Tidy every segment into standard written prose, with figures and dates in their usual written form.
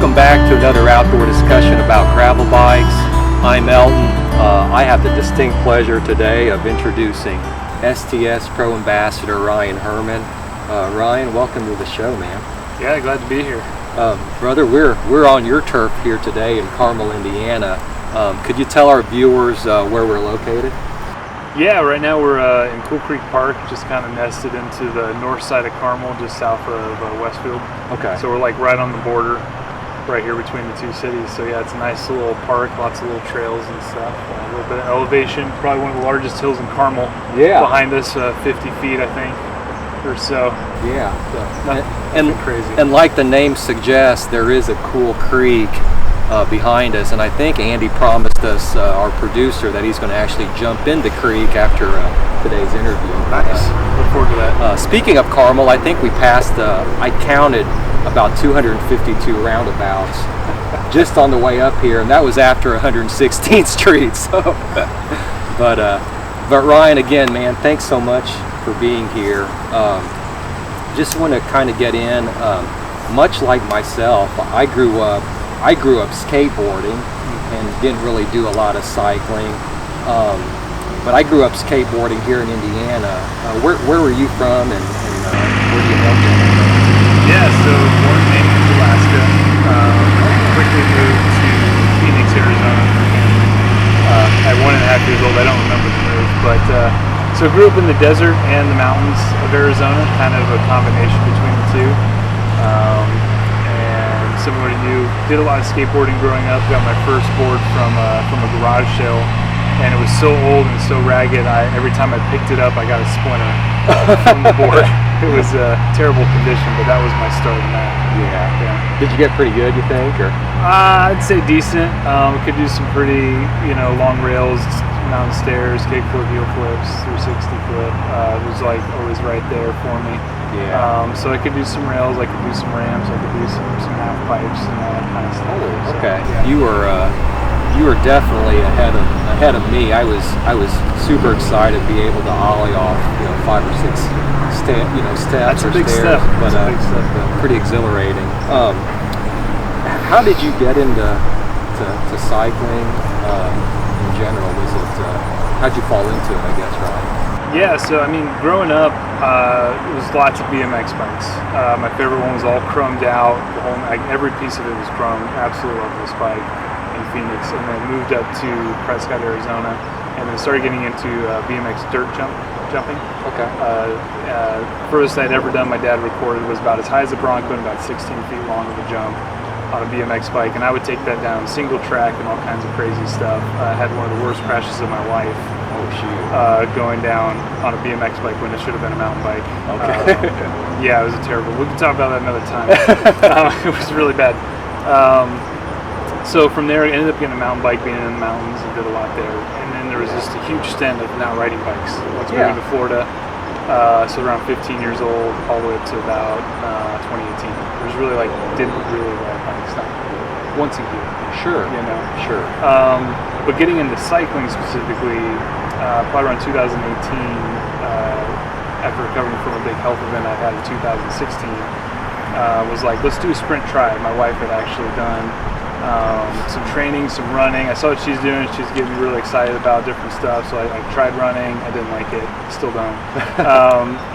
Welcome back to another outdoor discussion about gravel bikes. I'm Elton. I have the distinct pleasure today of introducing STS Pro Ambassador Ryan Hermann. Ryan, welcome to the show, man. Yeah, glad to be here. Brother, we're on your turf here today in Carmel, Indiana. Could you tell our viewers where we're located? Yeah, right now we're in Cool Creek Park, just kind of nested into the north side of Carmel, just south of Westfield. Okay. So we're like right on the border, right here between the two cities. So yeah, it's a nice little park, lots of little trails and stuff. A little bit of elevation, probably one of the largest hills in Carmel. Yeah. Behind us, 50 feet, I think, or so. Yeah. So nothing crazy. And like the name suggests, there is a cool creek behind us, and I think Andy promised us, our producer, that he's going to actually jump in the creek after today's interview. Nice. Look forward to that. Speaking of Carmel, I think we passed, I counted about 252 roundabouts just on the way up here, and that was after 116th Street. So, but Ryan, again, man, thanks so much for being here. Just want to kind of get in. Much like myself, I grew up skateboarding and didn't really do a lot of cycling. But I grew up skateboarding here in Indiana. Where were you from, and where do you live? Yeah, so born in Anchorage, Alaska. Quickly moved to Phoenix, Arizona. At 1.5 years old, I don't remember the move, but so grew up in the desert and the mountains of Arizona, kind of a combination between the two. And similar to you, did a lot of skateboarding growing up. Got my first board from a garage sale, and it was so old and so ragged. Every time I picked it up, I got a splinter from the board. It was a terrible condition, but that was my start in that. Yeah. Did you get pretty good, you think, or? I'd say decent. We could do some pretty, long rails, mountain stairs, kickflip, heel flips, 360 flip. It was like always right there for me. Yeah. So I could do some rails, I could do some ramps, I could do some half pipes and all that kind of stuff. Oh, okay. Yeah. You were definitely ahead of me. I was super excited to be able to ollie off 5 or 6 steps. That's a big stairs, step. But That's a big step. pretty exhilarating. How did you get into cycling in general? How'd you fall into it, I guess, Ryan? Yeah, so growing up, it was lots of BMX bikes. My favorite one was all chromed out. Every piece of it was chromed. Absolutely loved this bike in Phoenix, and then moved up to Prescott, Arizona, and then started getting into BMX dirt jumping. Okay. Furthest I'd ever done, my dad recorded, was about as high as a Bronco and about 16 feet long of a jump on a BMX bike, and I would take that down single track and all kinds of crazy stuff. I had one of the worst crashes of my life. Oh shoot. Going down on a BMX bike when it should have been a mountain bike. Okay. Yeah, it was terrible. We can talk about that another time. It was really bad. So from there, I ended up getting a mountain bike, being in the mountains, and did a lot there. And then there was just a huge stint of now riding bikes. Once we moved to Florida, so around 15 years old, all the way up to about 2018. It was really didn't really ride bikes, not once a year. Sure. Sure. But getting into cycling specifically, probably around 2018, after recovering from a big health event I had in 2016, was like, let's do a sprint try. My wife had actually done some training, some running. I saw what she's doing. She's getting me really excited about different stuff. So I tried running. I didn't like it. Still don't.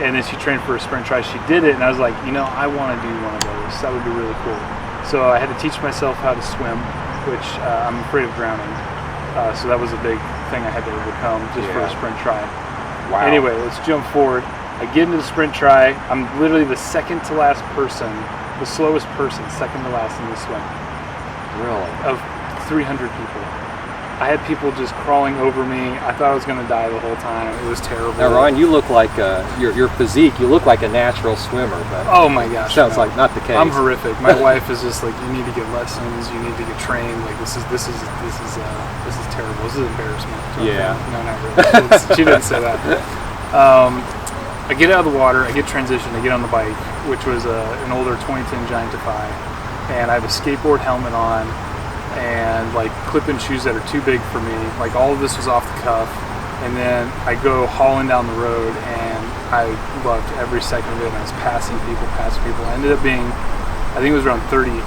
And then she trained for a sprint try. She did it, and I was like, I want to do one of those. That would be really cool. So I had to teach myself how to swim, which I'm afraid of drowning. So that was a big thing I had to overcome just for a sprint try. Wow. Anyway, let's jump forward. I get into the sprint try. I'm literally the second to last person, the slowest person, second to last in the swim. Really? Of 300 people. I had people just crawling over me. I thought I was going to die the whole time. It was terrible. Now, Ryan, you look like your physique. You look like a natural swimmer, but oh my gosh, sounds like not the case. I'm horrific. My wife is just like, you need to get lessons. You need to get trained. Like this is terrible. This is embarrassment. Yeah. No, not really. She didn't say that. I get out of the water. I get transitioned. I get on the bike, which was an older 2010 Giant Defy, and I have a skateboard helmet on. And clip-in shoes that are too big for me. All of this was off the cuff, and then I go hauling down the road, and I loved every second of it. And I was passing people. I ended up being, I think it was around 30th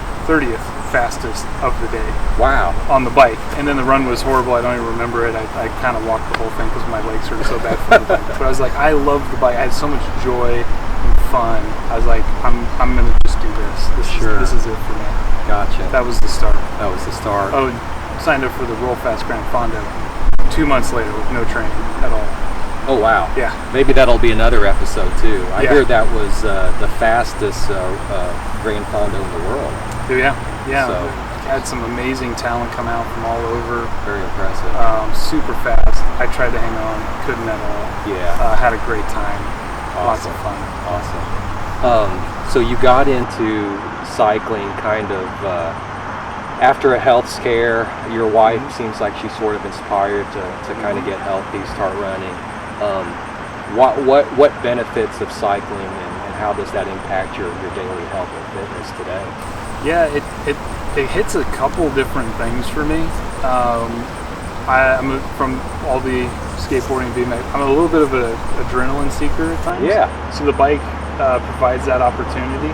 fastest of the day. Wow. On the bike, and then the run was horrible. I don't even remember it. I kind of walked the whole thing because my legs hurt so bad from the bike. But I was like, I love the bike. I had so much joy and fun. I was like, I'm gonna just do this. This is it for me. Gotcha. That was the start. That was the start. Oh, signed up for the Roll Fast Grand Fondo 2 months later with no training at all. Oh wow. Yeah. Maybe that'll be another episode too. I Yeah. hear that was the fastest Grand Fondo in the world. Yeah. Yeah. So had some amazing talent come out from all over. very impressive. Super fast. I tried to hang on, couldn't at all. Yeah. Had a great time. Lots of fun. Awesome. So you got into cycling kind of after a health scare. Your wife seems like she sort of inspired to kind of get healthy, start running. What benefits of cycling and how does that impact your daily health and fitness today? Yeah, it hits a couple different things for me. I'm from all the skateboarding and BMX. I'm a little bit of an adrenaline seeker at times. Yeah. So the bike provides that opportunity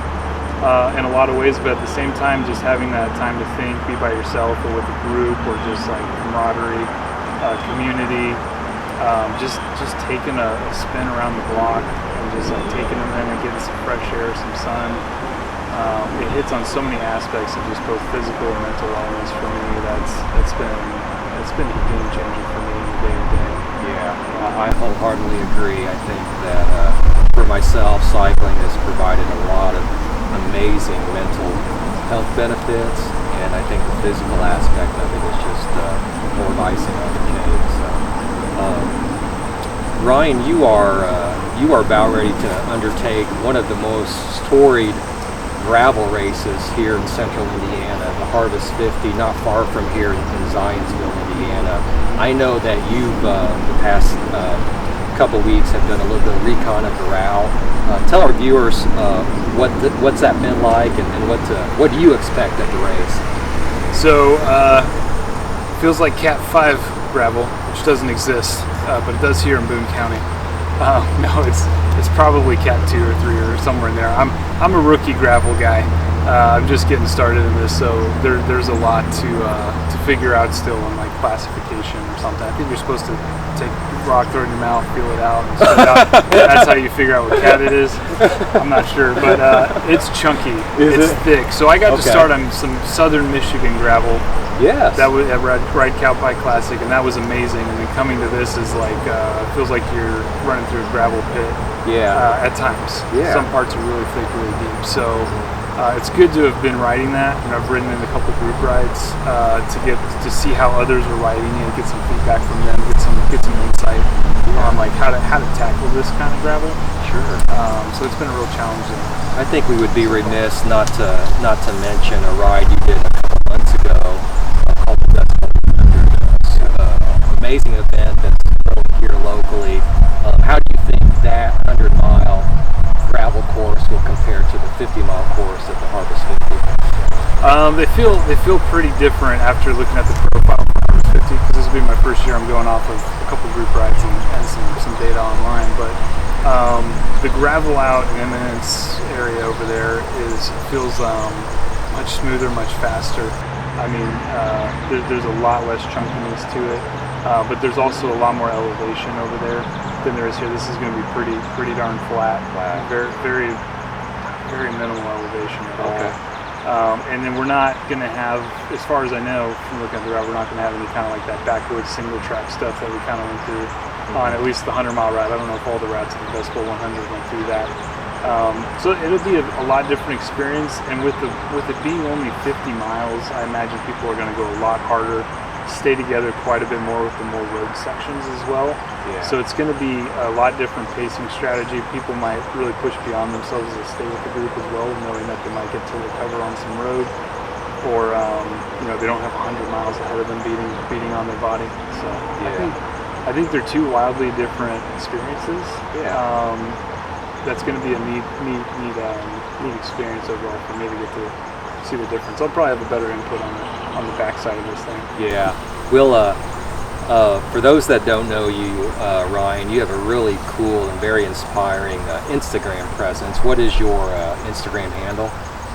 in a lot of ways, but at the same time, just having that time to think, be by yourself or with a group, or just like camaraderie, community, just taking a spin around the block and just like taking them in and getting some fresh air, some sun. It hits on so many aspects of just both physical and mental wellness for me. That's been a game changer for me day to day. Yeah, I wholeheartedly agree. I think that for myself, cycling has provided a lot of amazing mental health benefits, and I think the physical aspect of it is just more icing on the cake. So, Ryan, you are about ready to undertake one of the most storied gravel races here in central Indiana, the Harvest 50, not far from here in Zionsville, Indiana. I know that you've the past couple weeks have done a little bit of recon of the route. Tell our viewers what's that been like, and what do you expect at the race? So feels like Cat 5 gravel, which doesn't exist, but it does here in Boone County. No, it's probably Cat 2 or 3 or somewhere in there. I'm a rookie gravel guy. I'm just getting started in this, so there's a lot to figure out still in like classification or something. I think you're supposed to take rock, throw it in your mouth, feel it out, and spit it out. That's how you figure out what cat it is. I'm not sure, but it's chunky. It's thick. So I got to start on some Southern Michigan gravel. Yes. That was at Ride Cowpike Classic, and that was amazing. And then coming to this is like feels like you're running through a gravel pit. Yeah. At times. Yeah. Some parts are really thick, really deep. So it's good to have been riding that, and I've ridden in a couple group rides to see how others are riding it, get some feedback from them, get some insight on like how to tackle this kind of gravel. Sure. So it's been a real challenge there. I think we would be remiss not to mention a ride you did a couple months ago called the Dutch 100. Amazing event that's held here locally. How do you think that 100-mile gravel course will compare to the 50-mile course at the Harvest 50? They feel pretty different after looking at the profile for Harvest 50, because this will be my first year. I'm going off of a couple group rides and some data online, but the gravel out in Eminence area over there feels much smoother, much faster. I mean, there's a lot less chunkiness to it, but there's also a lot more elevation over there than there is here. This is going to be pretty darn flat. Very, very, very minimal elevation at all. Okay. And then we're not going to have, as far as I know from looking at the route, we're not going to have any kind of like that backwoods single track stuff that we kind of went through on at least the 100-mile route. I don't know if all the routes at the Dust Bowl 100 went through that. So it'll be a lot different experience, and with it being only 50 miles, I imagine people are going to go a lot harder, stay together quite a bit more with the more road sections as well. Yeah. So it's going to be a lot different pacing strategy. People might really push beyond themselves to stay with the group as well, knowing that they might get to recover on some road, or they don't have 100 miles ahead of them beating on their body. So I think they're two wildly different experiences. Yeah. That's going to be a neat experience overall for me to get to see the difference. I'll probably have a better input on the backside of this thing. Yeah. We'll for those that don't know you, Ryan, you have a really cool and very inspiring Instagram presence. What is your Instagram handle?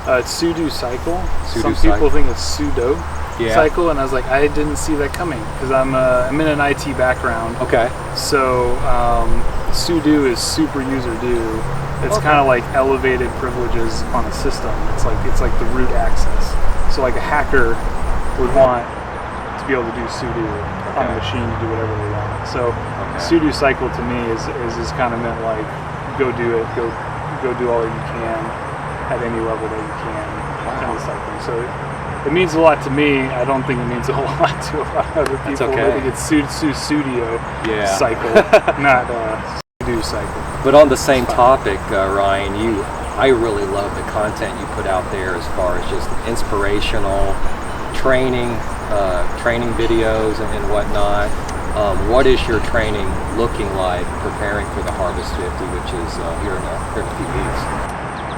It's sudo cycle. Sudo Some people cycle. think it's sudo Yeah. cycle, and I was like, I didn't see that coming because I'm in an IT background. Okay. So sudo is super user do. It's Okay. kind of like elevated privileges on a system. It's like the root access. So like a hacker would want to be able to do sudo on a machine to do whatever they want. So sudo cycle to me is kind of meant like go do it, go do all that you can at any level that you can in the cycling. So it means a lot to me. I don't think it means a whole lot to a lot of other people. That's okay. I think it's studio Yeah. cycle, not sudo cycle. But on the same topic, Ryan, I really love the content you put out there as far as just inspirational training videos and whatnot. What is your training looking like preparing for the Harvest 50, which is here in a few weeks?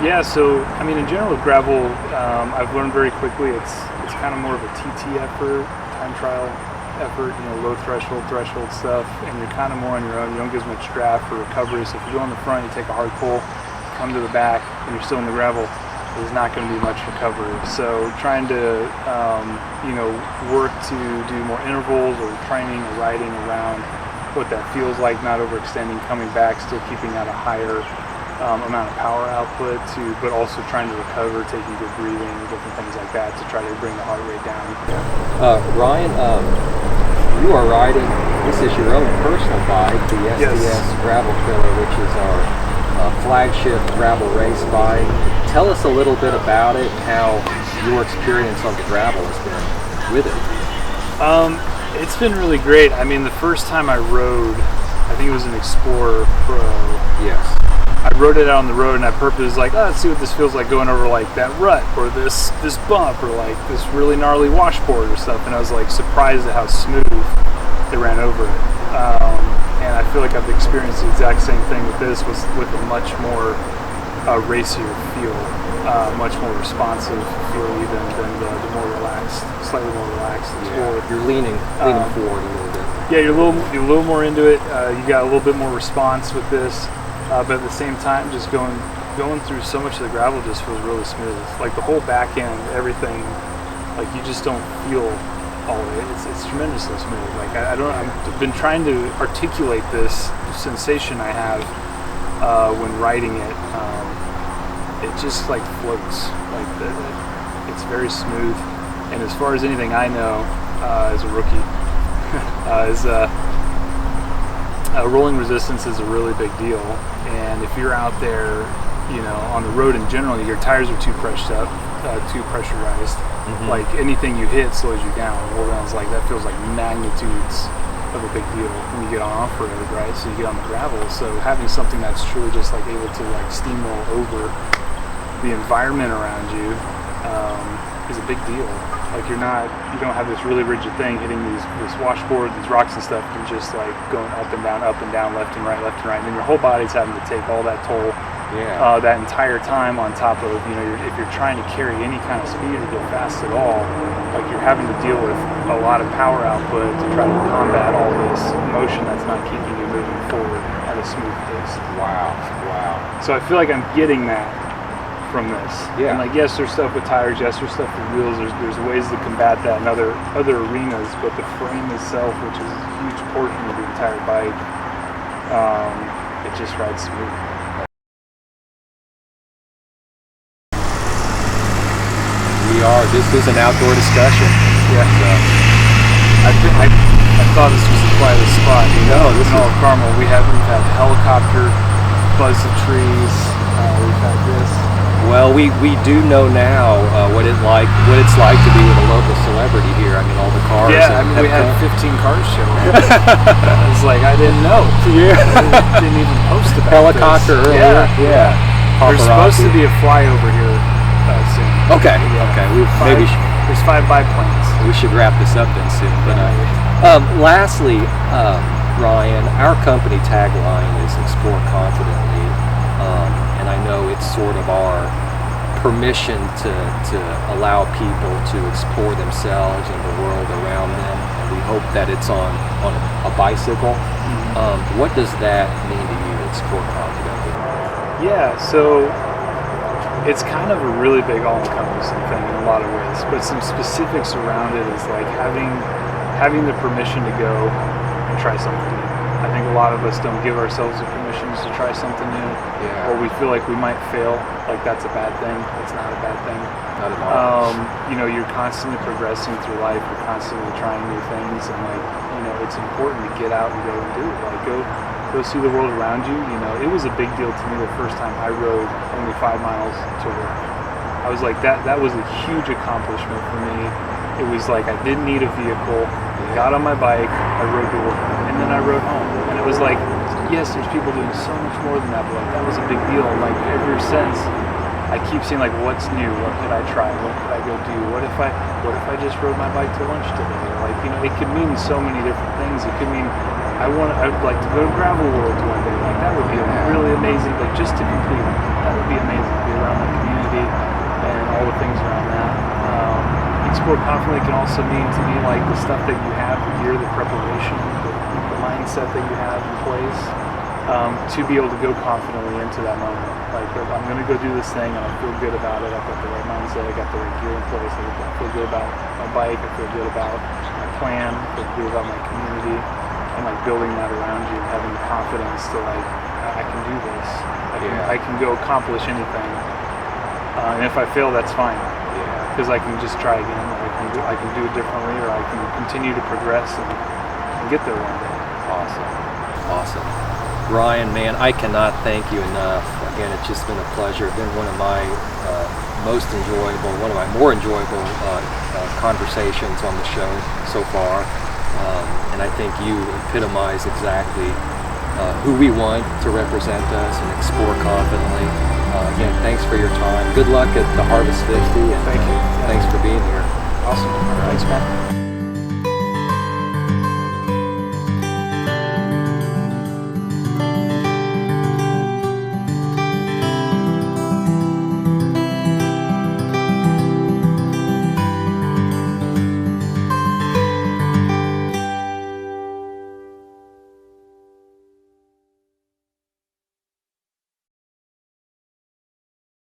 Yeah, so I mean, in general with gravel, I've learned very quickly it's kind of more of a TT effort, time trial effort, low threshold stuff, and you're kind of more on your own. You don't get as much draft or recovery. So if you go in the front, you take a hard pull, come to the back, and you're still in the gravel, there's not going to be much recovery. So trying to work to do more intervals or training or riding around what that feels like, not overextending, coming back, still keeping at a higher amount of power output but also trying to recover, taking good breathing, different things like that to try to bring the heart rate down. Ryan, you are riding, this is your own personal bike, the STS Gravel Killer, which is our flagship gravel race bike. Tell us a little bit about it, how your experience on the gravel has been with it. It's been really great. I mean, the first time I rode, I think it was an Explorer Pro. Yes. I rode it out on the road, and I purposely was like, let's see what this feels like going over like that rut or this bump or like this really gnarly washboard or stuff. And I was like surprised at how smooth it ran over it. And I feel like I've experienced the exact same thing with this, with a much more racier feel, much more responsive feel even than the more relaxed, slightly more relaxed. You're leaning forward a little bit. Yeah, you're a little more into it. You got a little bit more response with this. But at the same time, just going through so much of the gravel just feels really smooth. Like the whole back end, everything, like you just don't feel all of it. It's tremendously smooth. Like I've been trying to articulate this sensation I have when riding it. It just like floats. Like it's very smooth. And as far as anything I know, as a rookie, rolling resistance is a really big deal, and if you're out there, on the road in general, your tires are too pressurized. Like anything you hit slows you down. Well, then it's like that feels like magnitudes of a big deal when you get on off-road, right? So you get on the gravel. So having something that's truly just like able to like steamroll over the environment around you is a big deal. Like you don't have this really rigid thing hitting this washboard, these rocks and stuff, and just like going up and down, left and right, and then your whole body's having to take all that toll that entire time on top of, if you're trying to carry any kind of speed or go fast at all, like you're having to deal with a lot of power output to try to combat all this motion that's not keeping you moving forward at a smooth pace. Wow. So I feel like I'm getting that from this. Yeah. And like, yes, there's stuff with tires, yes, there's stuff with wheels, there's ways to combat that in other arenas, but the frame itself, which is a huge portion of the entire bike, it just rides smooth. This is an outdoor discussion. Yeah. I thought this was the quietest spot. This is all Carmel. We've had helicopter, buzz of trees. We've had this. Well, we do know now what it's like to be with a local celebrity here. I mean, all the cars. Yeah, we had 15 cars show up. I was like, I didn't know. Yeah. I didn't even post about helicopter this. earlier. Yeah. There's supposed to be a flyover here soon. Okay. There's 5 biplanes. We should wrap this up then soon. But lastly, Ryan, our company tagline is "Explore Confidently," and I know it's sort of our permission to allow people to explore themselves and the world around them. And we hope that it's on a bicycle. What does that mean to you, explore confidently? Yeah, so it's kind of a really big all-encompassing thing in a lot of ways, but some specifics around it is like having the permission to go and try something new. I think a lot of us don't give ourselves the permissions to try something new, or we feel like we might fail, like that's a bad thing. It's not a bad thing. Not at all. You know, you're constantly progressing through life. You're constantly trying new things, and like, you know, it's important to get out and go and do it. Like go see the world around you. You know, it was a big deal to me the first time I rode only 5 miles to work. I was like, that was a huge accomplishment for me. It was like I didn't need a vehicle. I got on my bike, I rode to work, and then I rode home. And it was like, yes, there's people doing so much more than that, but like that was a big deal. And like ever since, I keep seeing like what's new, what could I try, what could I go do, what if I just rode my bike to lunch today? Or like, you know, it could mean so many different things. It could mean I'd like to go to Gravel World one day. Like that would be really amazing. Like just to complete it, that would be amazing. To be around my community and all the things around that. Explore confidently can also mean to me like the stuff that you have, the gear, the preparation, the mindset that you have in place, to be able to go confidently into that moment. Like I'm going to go do this thing and I feel good about it. I've got the right mindset, I got the right gear in place, I feel good about my bike, I feel good about my plan, I feel good about my community, and like building that around you and having the confidence to like, I can do this. I can go accomplish anything. And if I fail, that's fine. Because I can just try again, or I can do it differently, or I can continue to progress and get there one day. Awesome. Ryan, man, I cannot thank you enough. Again, it's just been a pleasure. It's been one of my more enjoyable conversations on the show so far. And I think you epitomize exactly who we want to represent us and explore confidently. Again, thanks for your time. Good luck at the Harvest 50. And thank you. Thanks for being here. Awesome. Thanks, man.